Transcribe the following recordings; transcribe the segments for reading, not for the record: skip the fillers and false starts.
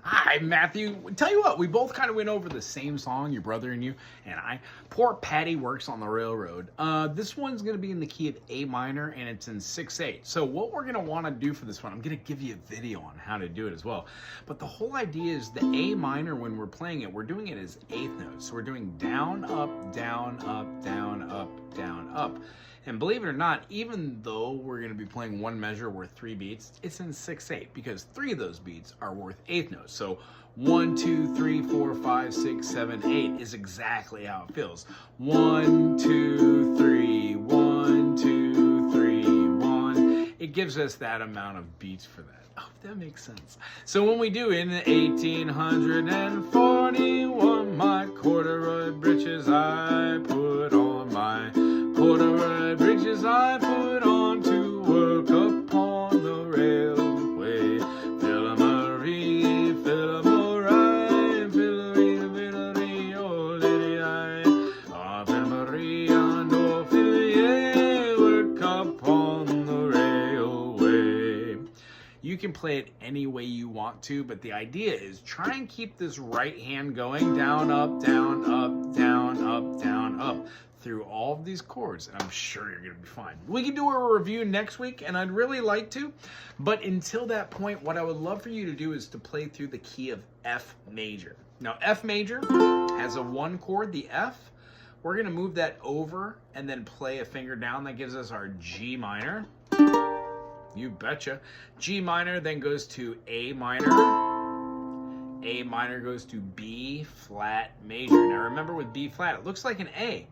Hi, Matthew. Tell you what, we both kind of went over the same song, your brother and you, and I. Poor Paddy Works on the Railroad. This one's going to be in the key of A minor, and it's in 6/8. So what we're going to want to do for this one, I'm going to give you a video on how to do it as well. But the whole idea is the A minor, when we're playing it, we're doing it as eighth notes. So we're doing down, up, down, up, down, up, down, up. And believe it or not, even though we're going to be playing one measure worth 3 beats, it's in 6/8 because 3 of those beats are worth eighth notes. So 1, 2, 3, 4, 5, 6, 7, 8 is exactly how it feels. 1, 2, 3, 1, 2, 3, 1. It gives us that amount of beats for that. Oh, that makes sense. So when we do in 1841, my corduroy breeches I put on, my corduroy breeches I put on to work upon the railway. Philomary, Philomori, Philomary, oh lady I, Philomary, and oh Philie, work upon the railway. You can play it any way you want to, but the idea is try and keep this right hand going down, up, down, up, down, up, down, up through all of these chords, and I'm sure you're gonna be fine. We can do a review next week, and I'd really like to, but until that point, what I would love for you to do is to play through the key of F major. Now, F major has a 1 chord, the F. We're gonna move that over and then play a finger down. That gives us our G minor. You betcha. G minor then goes to A minor. A minor goes to B flat major. Now remember with B flat, it looks like an A,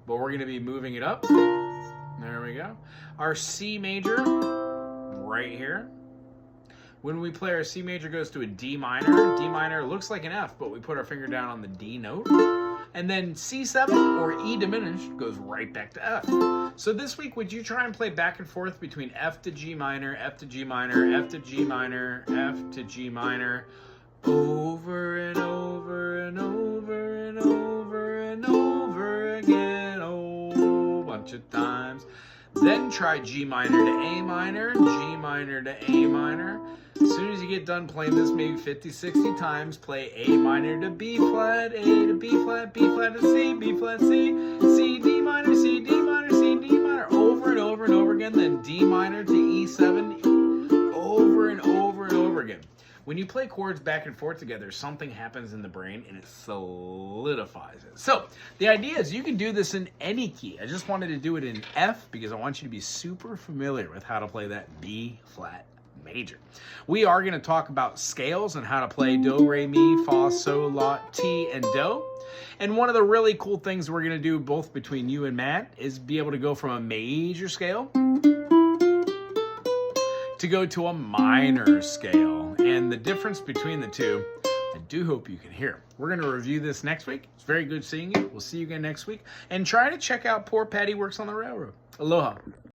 but we're gonna be moving it up. There we go. Our C major, right here. When we play our C major goes to a D minor. D minor looks like an F, but we put our finger down on the D note. And then C7 or E diminished goes right back to F. So this week, would you try and play back and forth between F to G minor, F to G minor, F to G minor, F to G minor, over and over and over and over and over again, a whole bunch of times. Then try G minor to A minor, G minor to A minor. As soon as you get done playing this maybe 50, 60 times, play A minor to B flat, A to B flat to C, B flat, C, C, D minor, C, D minor, C, D minor, over and over and over again. Then D minor to E7, over and over and over again. When you play chords back and forth together, something happens in the brain and it solidifies it. So the idea is you can do this in any key. I just wanted to do it in F because I want you to be super familiar with how to play that B flat major. We are going to talk about scales and how to play do, re, mi, fa, sol, la, ti, and do. And one of the really cool things we're going to do both between you and Matt is be able to go from a major scale to go to a minor scale. And the difference between the two, I do hope you can hear. We're going to review this next week. It's very good seeing you. We'll see you again next week. And try to check out Poor Paddy Works on the Railroad. Aloha.